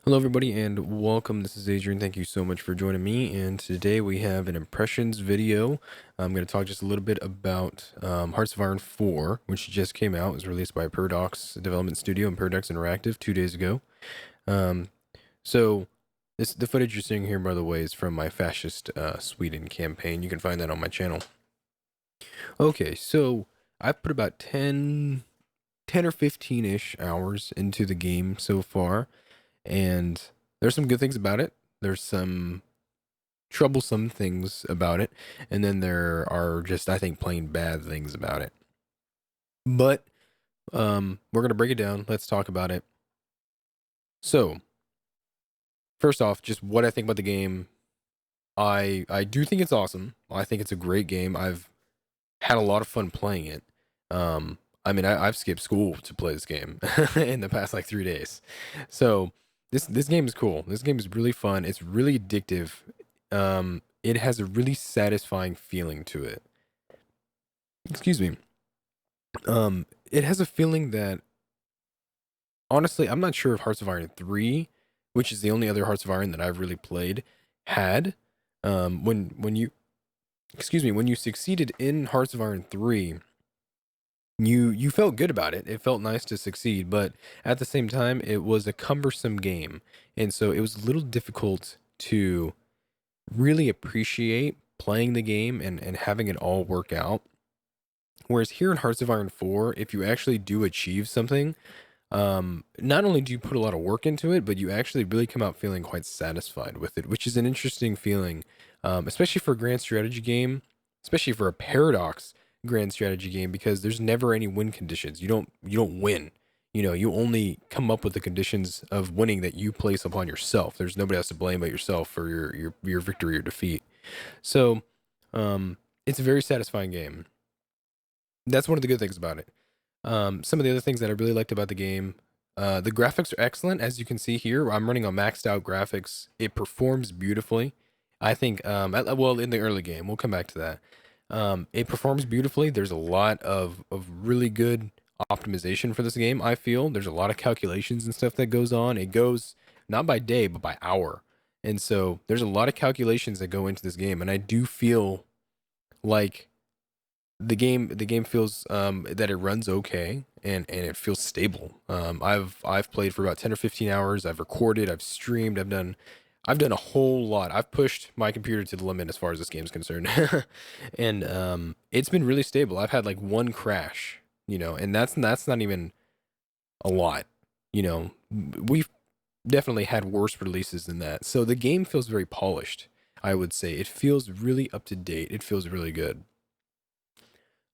Hello, everybody, and welcome. This is Adrian. Thank you so much for joining me. And today we have an impressions video. I'm going to talk just a little bit about Hearts of Iron 4, which just came out. It was released by Paradox Development Studio and Paradox Interactive 2 days ago. Um, so the footage you're seeing here, by the way, is from my Fascist Sweden campaign. You can find that on my channel. Okay, so I've put about 10 or 15-ish hours into the game so far. And there's some good things about it. There's some troublesome things about it. And then there are just, I think, plain bad things about it. But we're going to break it down. Let's talk about it. So, first off, just what I think about the game. I do think it's awesome. I think it's a great game. I've had a lot of fun playing it. I've skipped school to play this game in the past like 3 days. So this game is cool. This game is really fun. It's really addictive. It has a really satisfying feeling to it. Excuse me. It has a feeling that honestly, I'm not sure if Hearts of Iron 3, which is the only other Hearts of Iron that I've really played, had. When you succeeded in Hearts of Iron 3, you felt good about it. It felt nice to succeed, but at the same time, it was a cumbersome game. And so it was a little difficult to really appreciate playing the game and having it all work out. Whereas here in Hearts of Iron 4, if you actually do achieve something, not only do you put a lot of work into it, but you actually really come out feeling quite satisfied with it, which is an interesting feeling, especially for a grand strategy game, especially for a Paradox grand strategy game, because there's never any win conditions. You don't win. You only come up with the conditions of winning that you place upon yourself. There's nobody else to blame but yourself for your victory or defeat. So, it's a very satisfying game. That's one of the good things about it. Some of the other things that I really liked about the game, the graphics are excellent. As you can see here, I'm running on maxed out graphics. It performs beautifully. I think, well, in the early game, we'll come back to that. It performs beautifully. There's a lot of really good optimization for this game. I feel there's a lot of calculations and stuff that goes on. It goes not by day, but by hour. And so there's a lot of calculations that go into this game. And I do feel like the game feels that it runs okay and it feels stable. I've played for about 10 or 15 hours. I've recorded, I've streamed, I've done a whole lot. I've pushed my computer to the limit as far as this game's concerned. And it's been really stable. I've had like one crash, and that's not even a lot. We've definitely had worse releases than that. So the game feels very polished, I would say. It feels really up to date. It feels really good.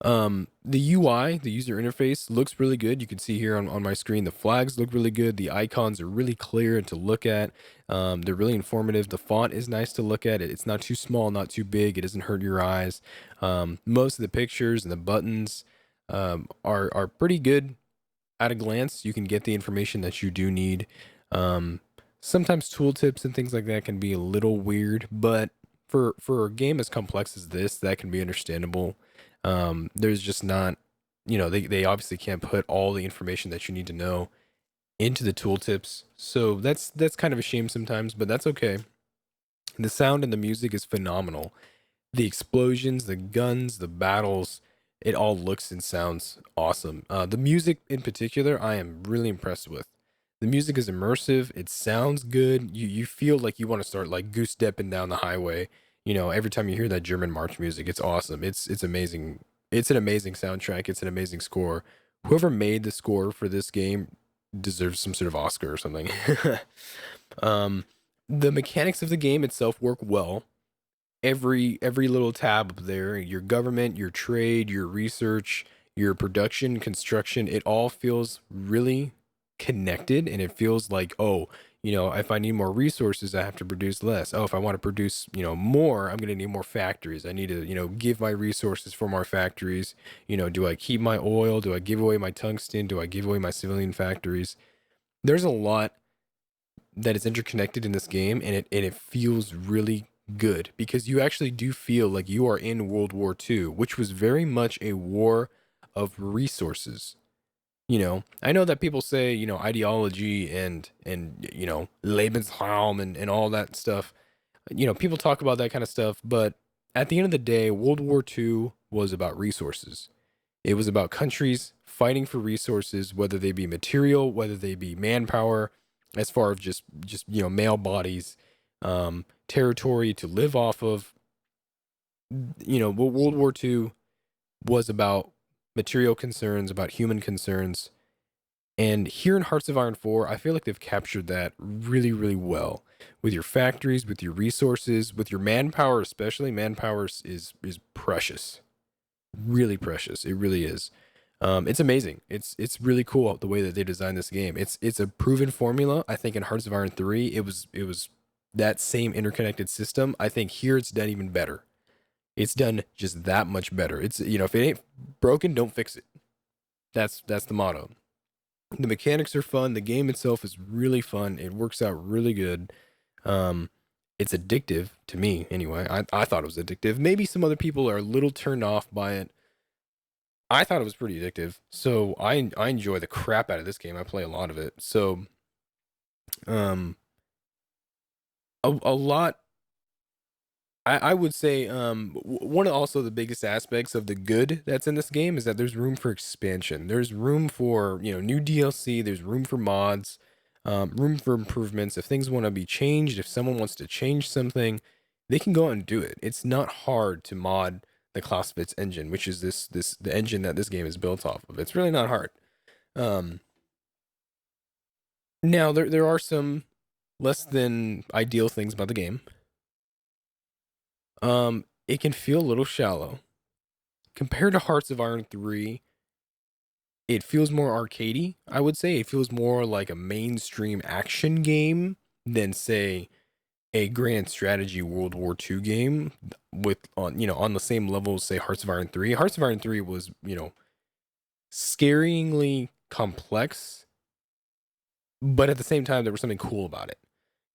The UI, the user interface, looks really good. You can see here on my screen, the flags look really good. The icons are really clear to look at. They're really informative. The font is nice to look at. It's not too small, not too big. It doesn't hurt your eyes. Most of the pictures and the buttons are pretty good at a glance. You can get the information that you do need. Sometimes tooltips and things like that can be a little weird, but for a game as complex as this, that can be understandable. There's just not, they obviously can't put all the information that you need to know into the tooltips. So that's kind of a shame sometimes, but that's okay. The sound and the music is phenomenal. The explosions, the guns, the battles, it all looks and sounds awesome. The music in particular, I am really impressed with. The music is immersive. It sounds good. You feel like you want to start like goose stepping down the highway. Every time you hear that German march music, it's awesome. It's amazing. It's an amazing soundtrack. It's an amazing score. Whoever made the score for this game deserves some sort of Oscar or something. um, the mechanics of the game itself work well. Every little tab up there, your government, your trade, your research, your production, construction, it all feels really connected, and it feels like, oh, if I need more resources, I have to produce less. Oh, if I want to produce, more, I'm going to need more factories. I need to, give my resources for more factories. Do I keep my oil? Do I give away my tungsten? Do I give away my civilian factories? There's a lot that is interconnected in this game, and it feels really good because you actually do feel like you are in World War II, which was very much a war of resources. I know that people say, ideology and Lebensraum and all that stuff. People talk about that kind of stuff, but at the end of the day, World War II was about resources. It was about countries fighting for resources, whether they be material, whether they be manpower, as far as just male bodies, territory to live off of. World War II was about material concerns, about human concerns. And here in Hearts of Iron 4, I feel like they've captured that really, really well with your factories, with your resources, with your manpower, especially. Manpower is precious, really precious. It really is. It's amazing. It's really cool the way that they designed this game. It's a proven formula. I think in Hearts of Iron 3, it was that same interconnected system. I think here it's done even better. It's done just that much better. It's if it ain't broken, don't fix it. That's the motto. The mechanics are fun. The game itself is really fun. It works out really good. Um, it's addictive to me anyway. I thought it was addictive. Maybe some other people are a little turned off by it. I thought it was pretty addictive. So I enjoy the crap out of this game. I play a lot of it. So um a lot I would say one of also the biggest aspects of the good that's in this game is that there's room for expansion. There's room for new DLC. There's room for mods, room for improvements. If things want to be changed, if someone wants to change something, they can go out and do it. It's not hard to mod the ClassFits engine, which is the engine that this game is built off of. It's really not hard. Um, Now there are some less than ideal things about the game. It can feel a little shallow. Compared to Hearts of Iron 3, it feels more arcadey, I would say. It feels more like a mainstream action game than, say, a grand strategy World War II game with on the same level as, say, Hearts of Iron 3. Hearts of Iron 3 was, scaringly complex, but at the same time there was something cool about it.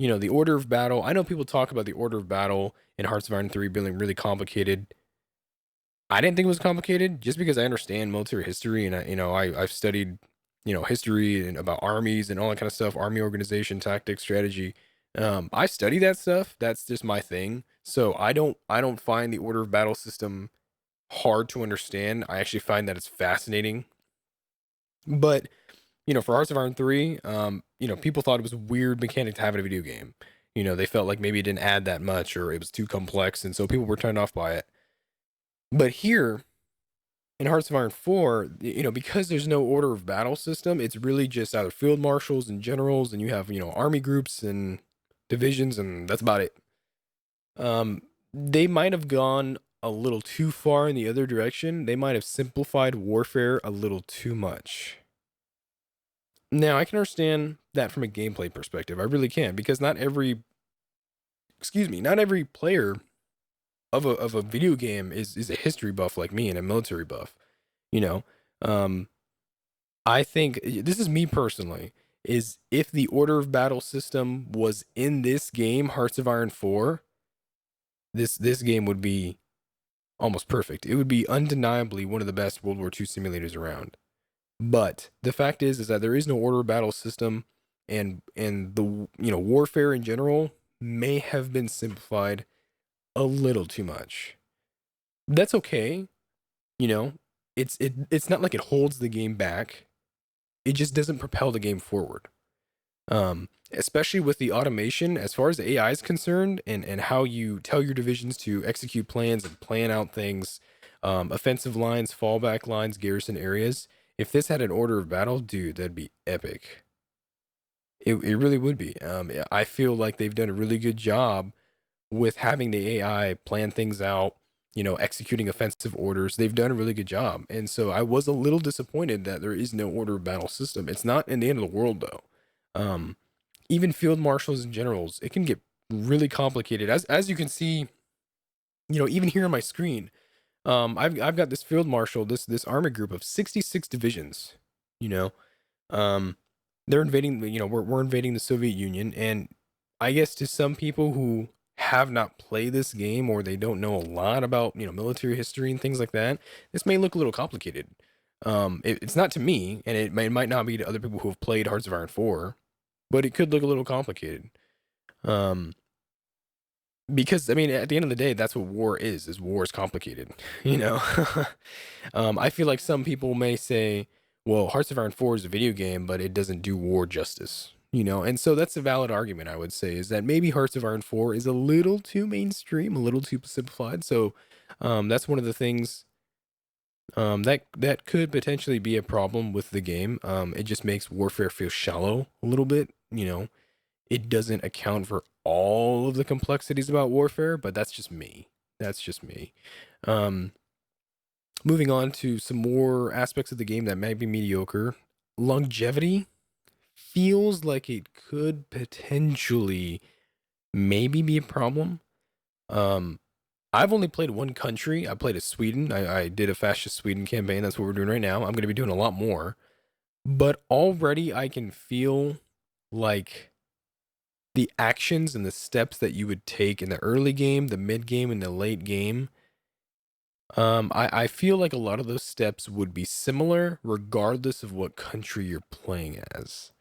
The order of battle. I know people talk about the order of battle in Hearts of Iron 3 being really complicated. I didn't think it was complicated just because I understand military history and I've studied, history and about armies and all that kind of stuff, army organization, tactics, strategy. I study that stuff. That's just my thing. So I don't find the order of battle system hard to understand. I actually find that it's fascinating. But, for Hearts of Iron 3, people thought it was a weird mechanic to have in a video game. They felt like maybe it didn't add that much or it was too complex, and so people were turned off by it. But here in Hearts of Iron 4, because there's no order of battle system, it's really just either field marshals and generals, and you have, army groups and divisions, and that's about it. They might have gone a little too far in the other direction. They might have simplified warfare a little too much. Now, I can understand that from a gameplay perspective. I really can, because not every player of a video game is a history buff like me and a military buff. You know, um, I think this is me personally. Is if the order of battle system was in this game, Hearts of Iron 4, this game would be almost perfect. It would be undeniably one of the best World War II simulators around. But the fact is that there is no order of battle system, and the warfare in general may have been simplified a little too much. That's okay. You know, it's not like it holds the game back. It just doesn't propel the game forward. Especially with the automation, as far as the AI is concerned, and how you tell your divisions to execute plans and plan out things, offensive lines, fallback lines, garrison areas. If this had an order of battle, dude, that'd be epic. It really would be. I feel like they've done a really good job with having the AI plan things out, executing offensive orders. They've done a really good job. And so I was a little disappointed that there is no order of battle system. It's not in the end of the world though. Um, Even field marshals and generals, it can get really complicated. As you can see, even here on my screen, I've got this field marshal, this army group of 66 divisions, you know. Um, they're invading, we're invading the Soviet Union, and I guess to some people who have not played this game or they don't know a lot about, military history and things like that, this may look a little complicated. It's not to me, and it might not be to other people who have played Hearts of Iron 4, but it could look a little complicated. Um, because I mean, at the end of the day, that's what war is war is complicated, you know. I feel like some people may say, well, Hearts of Iron 4 is a video game, but it doesn't do war justice, you know. And so that's a valid argument, I would say, is that maybe Hearts of Iron 4 is a little too mainstream, a little too simplified. So that's one of the things that could potentially be a problem with the game. It just makes warfare feel shallow a little bit, you know. It doesn't account for all of the complexities about warfare, but that's just me. That's just me. Um, Moving on to some more aspects of the game that might be mediocre. Longevity feels like it could potentially maybe be a problem. Um, I've only played one country. I played as Sweden. I did a fascist Sweden campaign. That's what we're doing right now. I'm going to be doing a lot more. But already I can feel like the actions and the steps that you would take in the early game, the mid game, and the late game. I feel like a lot of those steps would be similar regardless of what country you're playing as.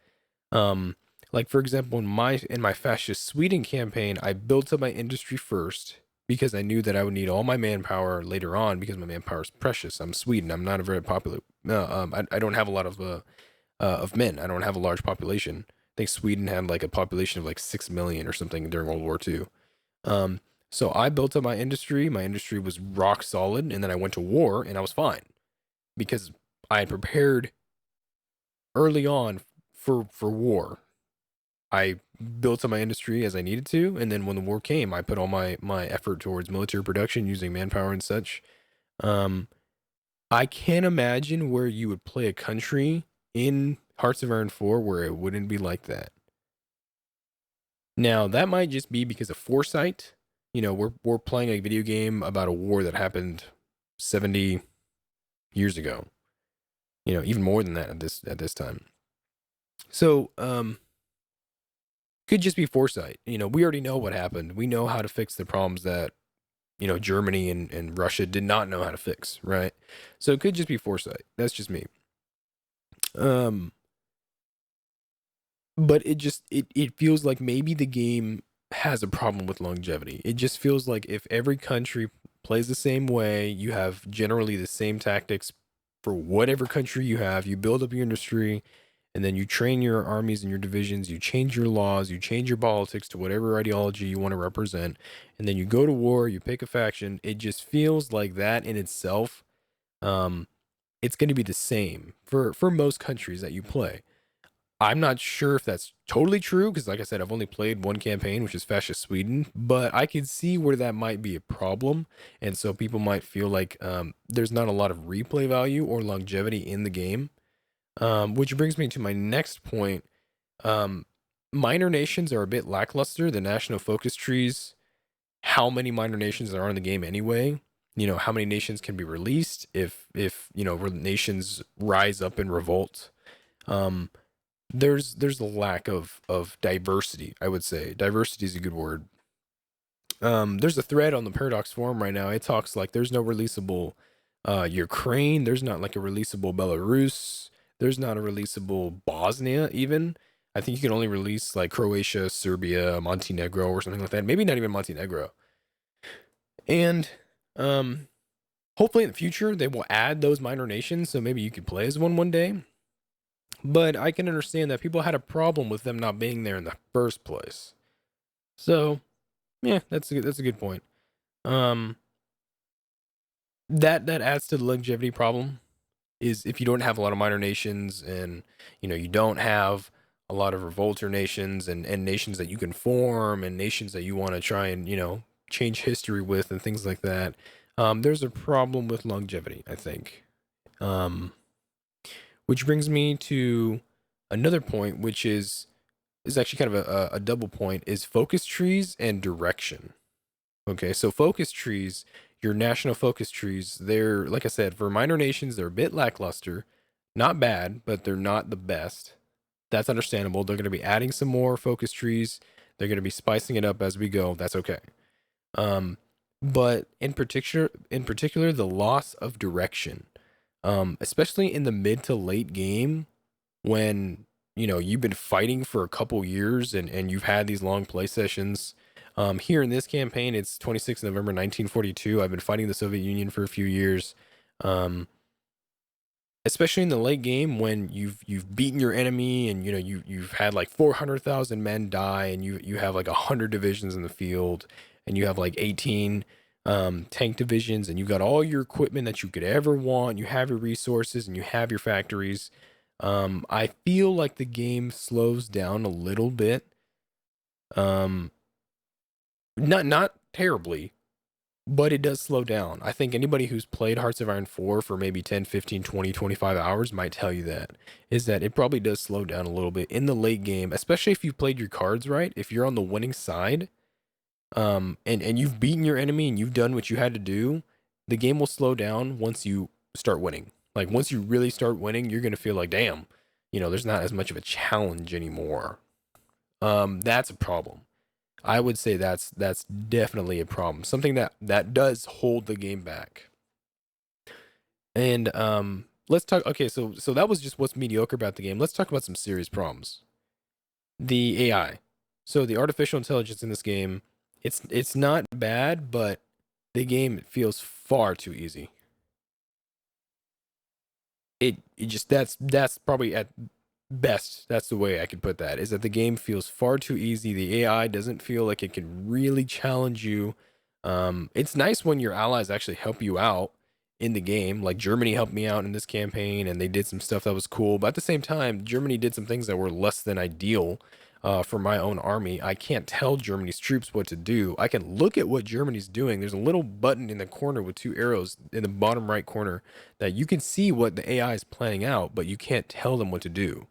Um, like for example, in my fascist Sweden campaign, I built up my industry first because I knew that I would need all my manpower later on because my manpower is precious. I'm Sweden. I'm not a very popular. I don't have a lot of men. I don't have a large population. I think Sweden had like a population of like 6 million or something during World War II. Um, so I built up my industry. My industry was rock solid, and then I went to war, and I was fine because I had prepared early on for war. I built up my industry as I needed to, and then when the war came, I put all my effort towards military production using manpower and such. Um, I can't imagine where you would play a country in Hearts of Iron 4 where it wouldn't be like that. Now, that might just be because of foresight. You know, we're playing a video game about a war that happened 70 years ago. You know, even more than that at this time. So, could just be foresight. You know, we already know what happened. We know how to fix the problems that, Germany and Russia did not know how to fix, right? So it could just be foresight. That's just me. Um, but it feels like maybe the game has a problem with longevity. It just feels like if every country plays the same way, you have generally the same tactics for whatever country you have. You build up your industry, and then you train your armies and your divisions. You change your laws. You change your politics to whatever ideology you want to represent, and then you go to war. You pick a faction. It just feels like that in itself. Um, it's going to be the same for most countries that you play. I'm not sure if that's totally true because, like I said, I've only played one campaign, which is Fascist Sweden, but I can see where that might be a problem. And so people might feel like there's not a lot of replay value or longevity in the game. Which brings me to my next point. Um, Minor nations are a bit lackluster. The national focus trees, how many minor nations there are in the game anyway? You know, how many nations can be released if nations rise up in revolt? Um, there's a lack of diversity, I would say. Diversity is a good word. There's a thread on the Paradox forum right now. It talks like there's no releasable Ukraine, there's not like a releasable Belarus, there's not a releasable Bosnia even. I think you can only release like Croatia, Serbia, Montenegro or something like that. Maybe not even Montenegro. And um hopefully in the future they will add those minor nations so maybe you could play as one day. But I can understand that people had a problem with them not being there in the first place. So, yeah, that's a good point. Um, that adds to the longevity problem is if you don't have a lot of minor nations and you don't have a lot of revolter nations and nations that you can form and nations that you want to try and change history with and things like that. There's a problem with longevity, I think. Um, which brings me to another point, which is actually kind of a double point, is focus trees and direction. Okay, so focus trees, your national focus trees, they're, like I said, for minor nations, they're a bit lackluster. Not bad, but they're not the best. That's understandable. They're going to be adding some more focus trees. They're going to be spicing it up as we go. That's okay. Um, but in particular, the loss of direction. especially in the mid to late game when you've been fighting for a couple years and you've had these long play sessions. Here in this campaign, it's 26th November 1942. I've been fighting the Soviet Union for a few years. Um, Especially in the late game when you've beaten your enemy and you've had like 400,000 men die and you have like 100 divisions in the field and you have like 18 tank divisions and you've got all your equipment that you could ever want, you have your resources and you have your factories. I feel like the game slows down a little bit. um not terribly, but it does slow down. I think anybody who's played Hearts of Iron 4 for maybe 10, 15, 20, 25 hours might tell you that, is that it probably does slow down a little bit in the late game, especially if you played your cards right. If you're on the winning side, and you've beaten your enemy and you've done what you had to do, the game will slow down once you start winning. Like once you really start winning, you're gonna feel like, damn, there's not as much of a challenge anymore. That's a problem. I would say that's definitely a problem. Something that does hold the game back. And let's talk. Okay, so that was just what's mediocre about the game. Let's talk about some serious problems. The AI. So the artificial intelligence in this game, it's not bad, but the game feels far too easy. It just that's probably at best, that's the way I could put that, is that the game feels far too easy. The AI doesn't feel like it can really challenge you. It's nice when your allies actually help you out in the game. Like Germany helped me out in this campaign and they did some stuff that was cool. But at the same time, Germany did some things that were less than ideal for my own army. I can't tell Germany's troops what to do. I can look at what Germany's doing. There's a little button in the corner with two arrows in the bottom right corner that you can see what the AI is planning out, but you can't tell them what to do.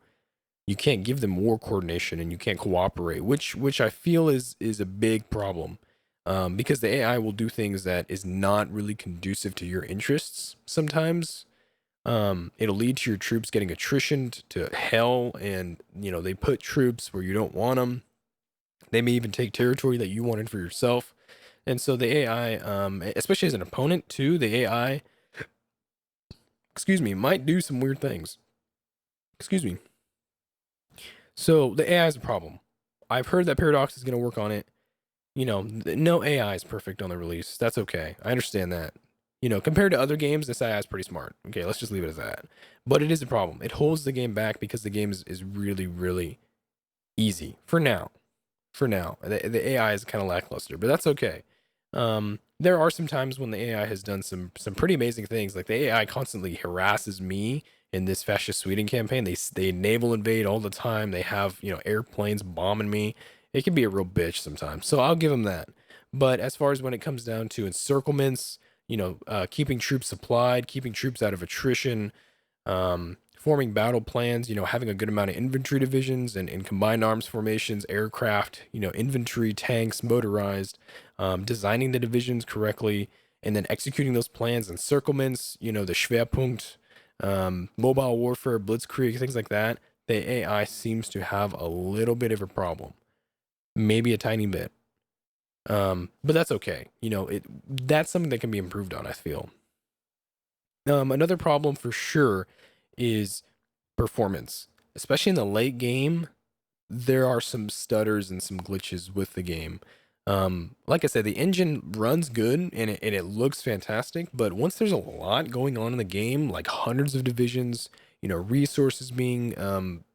You can't give them war coordination and you can't cooperate, which I feel is a big problem, because the AI will do things that is not really conducive to your interests sometimes. It'll lead to your troops getting attritioned to hell, and they put troops where you don't want them. They may even take territory that you wanted for yourself. And so the AI, especially as an opponent too, the AI, excuse me, might do some weird things. Excuse me. So the AI is a problem. I've heard that Paradox is going to work on it. No AI is perfect on the release. That's okay. I understand that. Compared to other games, this AI is pretty smart. Okay, let's just leave it as that. But it is a problem. It holds the game back because the game is really, really easy for now. For now, the AI is kind of lackluster, but that's okay. There are some times when the AI has done some pretty amazing things. Like the AI constantly harasses me in this fascist Sweden campaign. They naval invade all the time. They have airplanes bombing me. It can be a real bitch sometimes. So I'll give them that. But as far as when it comes down to encirclements, keeping troops supplied, keeping troops out of attrition, forming battle plans, having a good amount of infantry divisions and combined arms formations, aircraft, infantry, tanks, motorized, designing the divisions correctly, and then executing those plans, encirclements, the Schwerpunkt, mobile warfare, blitzkrieg, things like that. The AI seems to have a little bit of a problem, maybe a tiny bit. But that's okay. That's something that can be improved on, I feel. Another problem for sure is performance, especially in the late game. There are some stutters and some glitches with the game. Like I said, the engine runs good and it looks fantastic, but once there's a lot going on in the game, like hundreds of divisions, resources being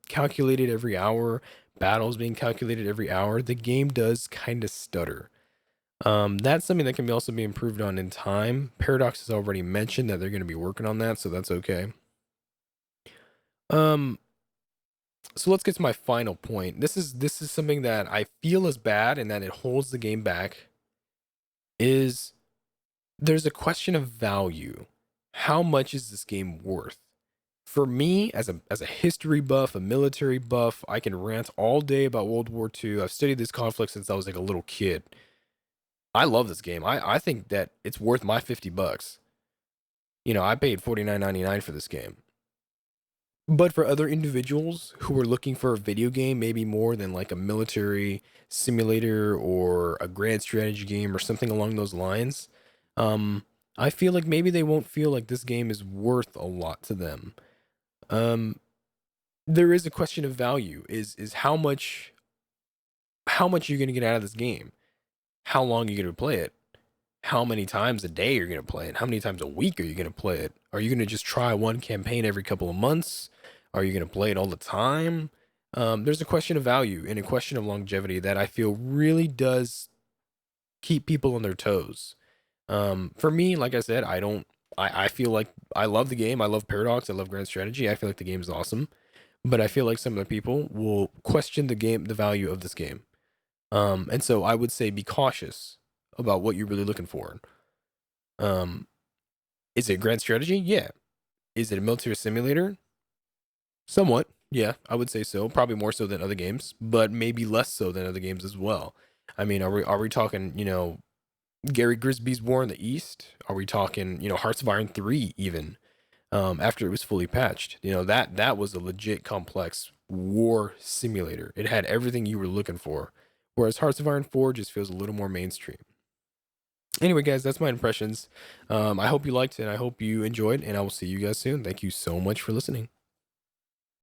calculated every hour, battles being calculated every hour, the game does kind of stutter. That's something that can also be improved on in time. Paradox has already mentioned that they're going to be working on that, so that's okay. Um, so let's get to my final point. This is something that I feel is bad and that it holds the game back. Is there's a question of value. How much is this game worth? For me, as a history buff, a military buff, I can rant all day about World War II. I've studied this conflict since I was like a little kid. I love this game. I think that it's worth my $50. I paid $49.99 for this game. But for other individuals who are looking for a video game, maybe more than like a military simulator or a grand strategy game or something along those lines, um, I feel like maybe they won't feel like this game is worth a lot to them. Um, there is a question of value. Is how much you're gonna get out of this game? How long are you gonna play it? How many times a day you're gonna play it? How many times a week are you gonna play it? Are you gonna just try one campaign every couple of months? Are you gonna play it all the time? There's a question of value and a question of longevity that I feel really does keep people on their toes. For me, like I said, I feel like I love the game. I love Paradox. I love Grand Strategy. I feel like the game is awesome. But I feel like some of the people will question the value of this game. And so I would say be cautious about what you're really looking for. Um, is it Grand Strategy? Yeah. Is it a military simulator? Somewhat. Yeah, I would say so. Probably more so than other games, but maybe less so than other games as well. I mean, are we talking, Gary Grisby's War in the East? Are we talking, Hearts of Iron 3 even? After it was fully patched. That was a legit complex war simulator. It had everything you were looking for. Whereas Hearts of Iron 4 just feels a little more mainstream. Anyway, guys, that's my impressions. I hope you liked it and I hope you enjoyed, and I will see you guys soon. Thank you so much for listening.